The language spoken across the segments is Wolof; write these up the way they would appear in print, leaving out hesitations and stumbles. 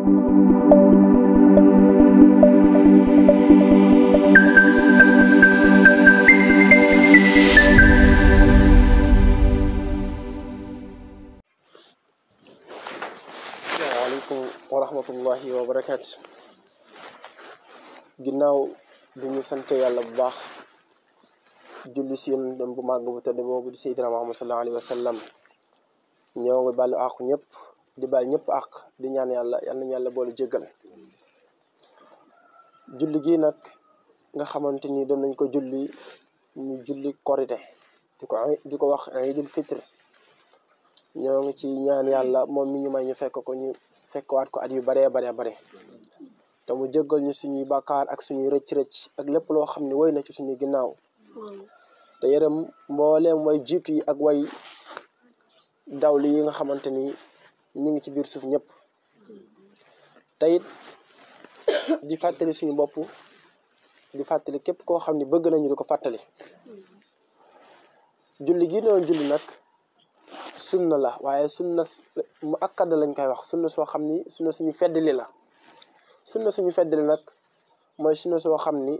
wa rahmatullahi wa barakaatu. Ginnaaw bi ñu sante yàlla bu baax julli si yonentam bu màgg bu tëdd boobu di Seydina Muhammad sallallahu alayhi wa sallam ñoo ngi bàllu àqu ñëpp di bàll ñëpp àq di ñaan yàlla yal nañu yàlla boole jéggal. julli gi nag nga xamante ni doon nañ ko julli ñu julli korite di ko wax Iidul Fitr ñoo ngi ci ñaan yàlla moom mi ñu may ñu fekkwaat ko at yu bare te mu jéggal ñu suñuy bàkkaar ak suñuy rëcc-rëcc ak lépp loo xam ne woy na ci suñuy ginnaaw te yërëm mbooleem way jiitu yi ak way dawli yi nga xamante ni ñu ngi ci biir suuf ñëpp te it di fàttali suñu bopp di fàttali képp koo xam ne bëgg nañu di ko fàttali. julli gi doon julli nag sunna la waaye sunna mu akkada lañ koy wax sunna soo xam ni sunna suñu feddali la. sunna suñu feddali nag mooy sunna soo xam ni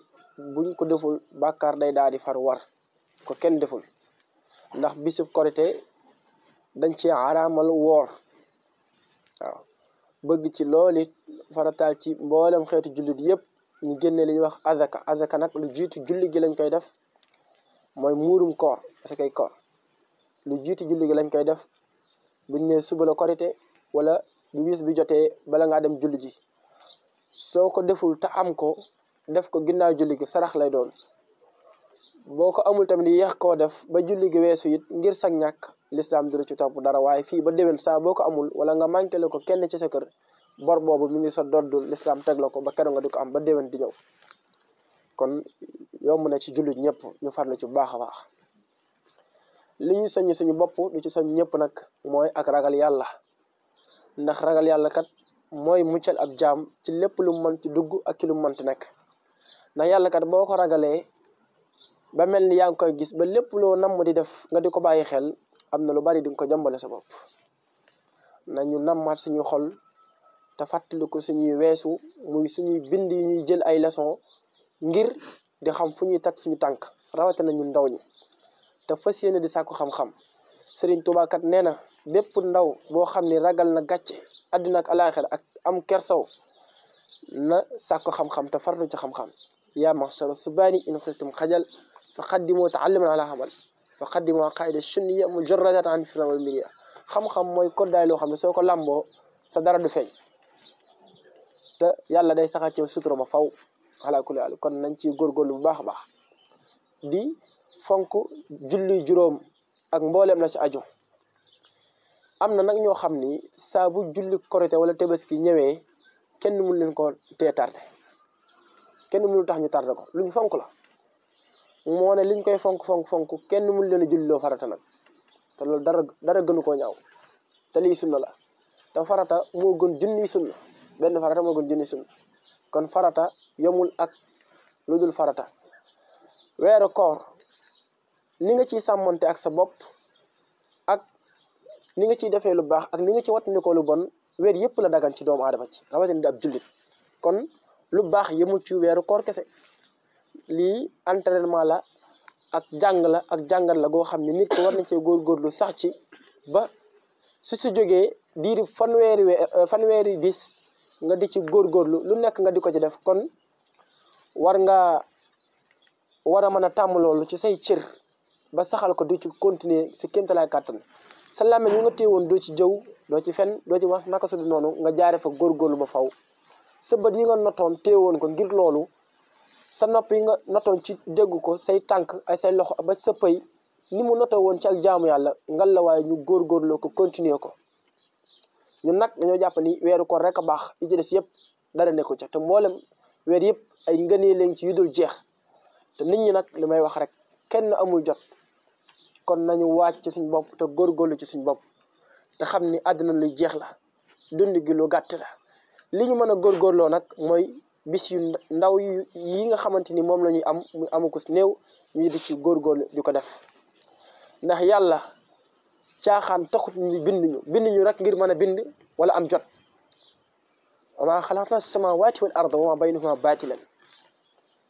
buñ ko deful bàkkaar day daal di far war ko kenn deful ndax bisub korite dañ ci araamal woor waaw bëgg ci loolu it farataal ci mboolem xeetu jullit yëpp ñu génne li ñuy wax azaka nag lu jiitu julli gi lañ koy def mooy muurum koor asakay koor lu jiitu julli gi lañ koy def buñ ne suba la korite wala bu bis bi jotee bala ngaa dem julli ji soo ko deful te am ko def ko ginnaaw julli gi sarax lay doon boo ko amul tamit yéex koo def ba julli gi weesu it ngir sag ñàkk lislaam du la ci topp dara waaye fii ba déwén saa boo ko amul wala nga manqué la ko kenn ci sa kër bor boobu mi ngi sa doddul lislaam teg la ko ba keroog nga di ko am ba déwén di ñëw kon yomb na ci jullit ñëpp ñu farlu ci bu baax a baax. li ñu soññ suñu bopp di ci soññ ñëpp nag mooy ak ragal yàlla ndax ragal yàlla kat mooy muccal ab jaam ci lépp lu mën ci dugg ak ci lu mënti nekk ndax yàlla kat boo ko ragalee ba mel ni yaa ngi koy gis ba lépp loo namm di def nga di ko bàyyi xel am na lu bari di nga ko jàmbale sa bopp. nañu nammaat suñu xol te fàttali ko suñuy weesu muy suñuy bind yi ñuy jël ay leçon ngir di xam fu ñuy teg suñu tànk rawatina ñun ndaw ñi te fas yéene di sàkku xam-xam. Sëriñ Tuubaa kat nee na bépp ndaw boo xam ni ragal na gàcce àddina ak alaaxira ak am kersaw na sàkku xam-xam te farlu ci xam-xam. yaa ma'shara subaani in xiftum xajal fa qaddimu ta'alluman ala amal fa qaddimu qaida sunniya mujarradat an firra wal miriya. xam-xam mooy koddaay loo xam ne soo ko làmboo sa dara du feeñ te yàlla day saxal ci sutura ba faw ala kulli haal. kon nañ ci góorgóorlu bu baax a baax di fonk julli juróom ak mbooleem la ci aju. am na nag ñoo xam ni saa bu julli korite wala tabaski ñëwee kenn mënu leen ko tee tardé kenn mënu tax ñu tardé ko luñ fonk la moo ne liñ koy fonk kenn mënu leen a julli loo farata nag te loolu dara gënu koo ñaaw te lii sunna la te farata moo gën junni sunna benn farata moo gën junni sunna kon farata yomul ak lu dul farata. weeru koor ni nga ciy sàmmonte ak sa bopp ak ni nga ciy defee lu baax ak ni nga ci wattandikoo lu bon weer yëpp la dagan ci doomu aadama ci rawatina di ab jullit. kon lu baax yemul ci weeru koor kese lii entraînement la ak jàng la ak jàngal la goo xam ne nit ko war na cee góorgóorlu sax ci ba su jógee diiri fanweeri bis nga di ci góorgóorlu lu nekk nga di ko ci def. kon war a mën a tàmm loolu ci say cër ba saxal ko du ci continuer sa kéemtalaay kàttan. sa làmmiñ ñu nga téewoon doo ci jëw doo ci fen doo ci wax naka su du noonu nga jaare fa góorgóorlu ba faw. sa bët yi nga notoon téewoon ko ngir loolu sa nopp yi nga notoon ci dégg ko say tànk ay say loxo ba sa pëy ni mu notoo woon ci ak jaamu yàlla ngal la waaye ñu góorgóorloo ko continuer ko. ñun nag dañoo jàpp ni weeru koor rek a baax yi ci des yëpp dara nekku ca te mboolem weer yëpp ay ngënee leen ci yu dul jeex te nit ñi nag li may wax rek kenn amul jot. kon nañu waaj ci suñ bopp te góorgóorlu ci suñ bopp te xam ni àddina luy jeex la dund gi lu gàtt la. li ñu mën a góorgóorloo nag mooy bis yu ndaw yi nga xamante ni moom la ñuy am muy amukus néew ñu di ci góorgóorlu di ko def ndax yàlla caaxaan taxut ñu bind ñu rek ngir mën a bind wala am jot. wa maa xalaqna samaawaati wal arda wa maa baynahuma baatilan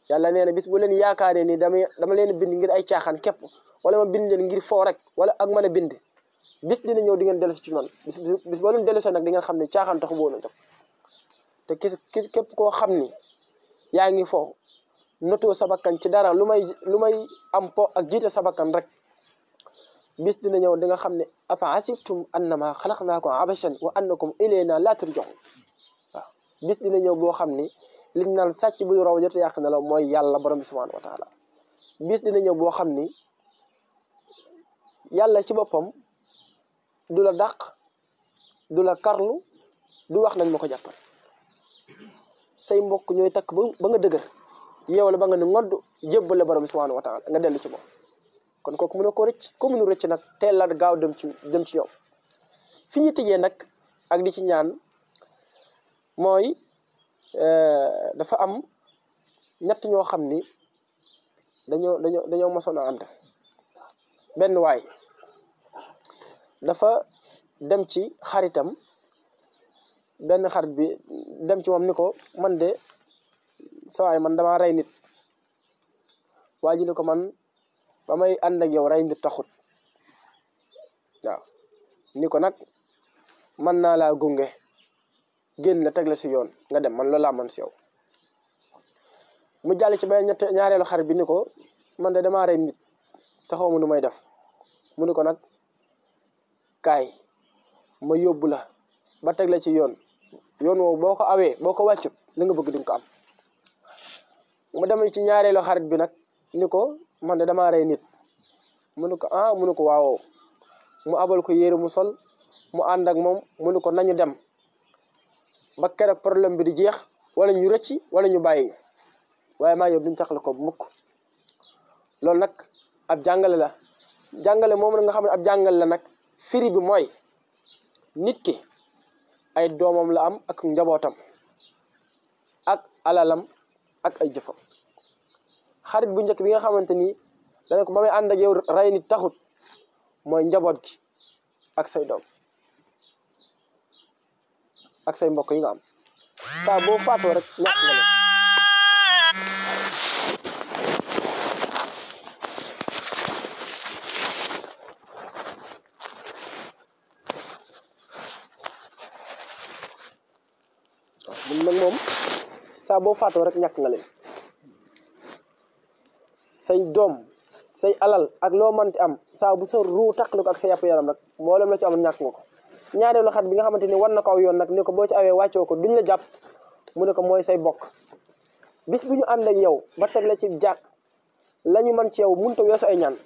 yàlla nee na bis bu leen yaakaaree ni dama leen bind ngir ay caaxaan képp wala ma bind leen ngir foo rek wala ak mën a bind bis dina ñëw di ngeen dellusi ci man bis boo leen dellusee nag di ngeen xam ne caaxaan taxu boona jóg te képp koo xam ni yaa ngi foofu notoo sa bakkan ci dara lu may am po ak jiite sa bakkan rek bis dina ñëw di nga xam ne afa asibtum annama xalaqnaakum abasan wa annakum ilayna la turjaun waaw bis dina ñëw boo xam ni liñ naan sàcc bu raw jot yàq na la mooy yàlla borom bi subhanahu wa taala bis dina ñëw boo xam ni yàlla ci boppam du la dàq du la karlu du wax nañ ma ko jàppal say mbokk ñooy takk ba nga dëgër yeew la ba nga ne ngodd jébbale borom bi subhanahu wa taala nga dellu ci moom kon kooku mën a ko rëcc ko mënu rëcc nag teel la gaaw dem ci yow fi ñu tëjee nag ak di ci ñaan mooy dafa am ñett ñoo xam ni dañoo mosoon a ànd benn waay dafa dem ci xaritam benn xarit bi dem ci moom ni ko man de sa waay man dama rey nit waa ji ni ko man ba may ànd ak yow rey nit taxut waaw ni ko nag mën naa laa gunge génn la teg la si yoon nga dem man loolu laa man si yow mu jàll ci benn ñaareelu xarit bi ni ko man de damaa rey nit taxaw ma nu may def mu ni ko nag kaay ma yóbbu la ba teg la ci yoon woowu boo ko awee boo ko wàccut li nga bëgg di nga ko am mu dem ci ñaareelu xarit bi nag ni ko man de damaa rey nit mu ni ko mu ni ko waaw mu abal ko yére mu sol mu ànd ak moom mu ni ko nañu dem ba keroog problème bi di jeex wala ñu rëcci wala ñu bàyyi waaye maa yow duñ taxal ko bu mukk loolu nag ab jàngale la jàngale moom nga xam ne ab jàngale la nag firi bi mooy nit ki ay doomam la am ak njabootam ak alalam ak ay jëfam xarit bu njëkk bi nga xamante ni dana ko ba may ànd ak yow rey nit taxut mooy njaboot gi ak say doom ak say mbokk yi nga am saa boo faatoo rek ñàkk nga leen mun nag moom saa boo faatoo rek ñàkk nga leen say doom say alal ak loo mënti am saa bu sa ruu taqali ko ak sa yàpp yaram nag mboolem la ci amoon ñàkk nga ko ñaareelu xarit bi nga xamante ni war na ko aw yoon nag ni ko boo ci awee wàccoo ko duñ la jàpp mu ne ko mooy say bokk bis bu ñu ànd ak yow ba teg la ci jàkk la ñu mën ci yow mënut a weesu ay ñaan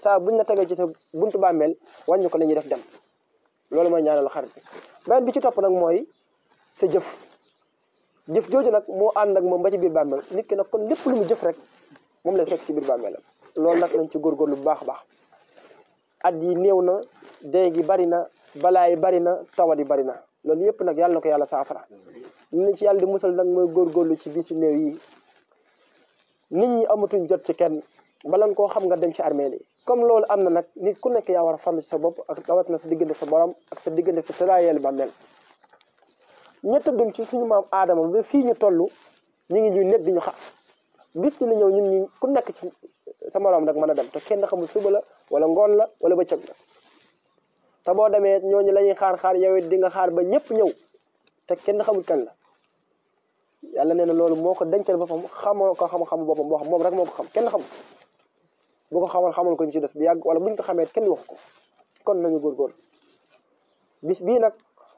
saa buñ la tegee ci sa buntu bàmmeel wàññi ko la ñuy def dem loolu mooy ñaareelu xarit bi beneen bi ci topp nag mooy sa jëf jooju nag moo ànd ak moom ba ci biir bàmmeel nit ki nag kon lépp lu mu jëf rek moom lay fekk ci biir bàmmeelam loolu nag nañ ci góorgóorlu bu baax a baax at yi néew na dee gi bari na balaa yi bari na tawat yi bari na loolu yëpp nag yàlla na ko yàlla saafara li ci yàlla di musal nag mooy góorgóorlu ci bisu néew yi nit ñi amatuñ jot ci kenn bala nga koo xam nga dem ci armeel yi comme loolu am na nag nit ku nekk yaa war a farlu ci sa bopp ak rawat na sa diggante sa borom ak sa diggante sa tëraayeel bàmmeel ñett dum ci suñu maam aadama ba fii ñu toll ñu ngi ñuy nekk di ñu xaar bis dina ñëw ñun ñi ku nekk ci sa morom rek mën a dem te kenn xamul suba la wala ngoon la wala bëccëg la te boo demee ñooñu la ñuy xaar yow it di nga xaar ba ñëpp ñëw te kenn xamul kan la yàlla nee na loolu moo ko dencal boppam xamoo ko xam-xamu boppam boo xam moom rek moo ko xam kenn xamul bu ko xamal ko ñu ci des bu yàgg wala buñ ko xamee kenn wax ko kon nañu góorgóorlu bis bii nag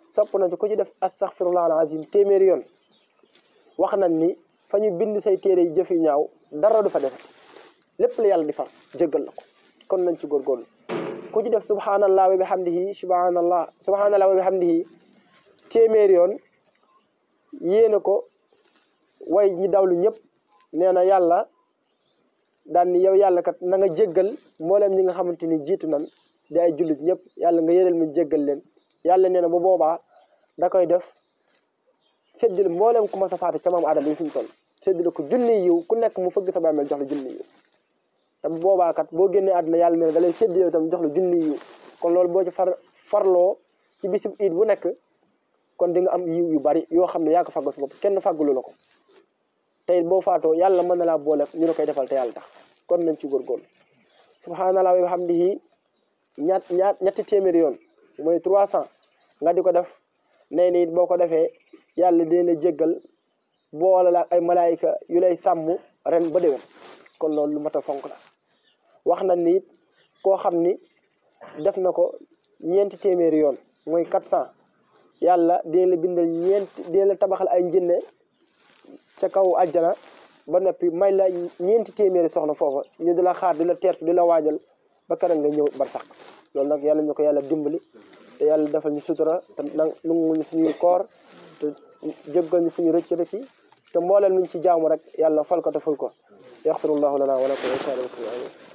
sopp na ci ku ci def astaghfirullah alazim téeméeri yoon wax nañ ni fa ñu bind say téere yi jëf yi ñaaw dara du fa desati lépp la yàlla di far jéggal la ko kon nañ ci góorgóorlu ku ci def subhanallah wa bihamdihi subhanallah wa bihamdihi téeméeri yoon yéene ko way ñi dawlu ñëpp nee na yàlla daan ni yow yàlla kat na nga jéggal mbooleem ñi nga xamante ni jiitu nan di ay jullit ñëpp yàlla nga yéral mi jéggal leen yàlla nee na bu boobaa da koy def séddale mbooleem ku ma sa faatu ca maam Adama yi fi ñu toll séddale ko junni yiw ku nekk mu fëgg sa bàmmeel jox la junni yiw te bu boobaa kat boo génnee àdduna yàlla nee na da lay séddale tam jox la junni yiw kon loolu boo ci farloo ci bisub iid bu nekk kon di nga am yiw yu bari yoo xam ne yaa ko fàggal sa bopp kenn fàggulu la ko tey boo faatoo yàlla mën na laa boole ñu la koy defal te yàlla tax kon nañ ci góorgóorlu subhanallah wa bihamdihi ñetti téeméeri yoon mooy 300 nga di ko def nee ni boo ko defee yàlla dina la jéggal boole la ay malaayika yu lay sàmm ren ba déwén kon loolu lu mat a fonk la wax na ni koo xam ni def na ko ñeenti téeméeri yoon mooy 400 yàlla dina la bindal dina la tabaxal ay njënne ca kaw àjjana ba noppi may la ñeenti téeméeri soxna foofa ñu di la xaar di la teertu di la waajal ba keroog nga ñëw bar sax loolu nag yàlla ñu ko yàlla dimbali te yàlla defal ñu sutura te nangu ñu suñuy koor te jéggal ñu suñu rëcc rëcc te mbooleel ñu ci jaamu rek yàlla fal ko te ful ko yaxfirullahu lana wa lakum wa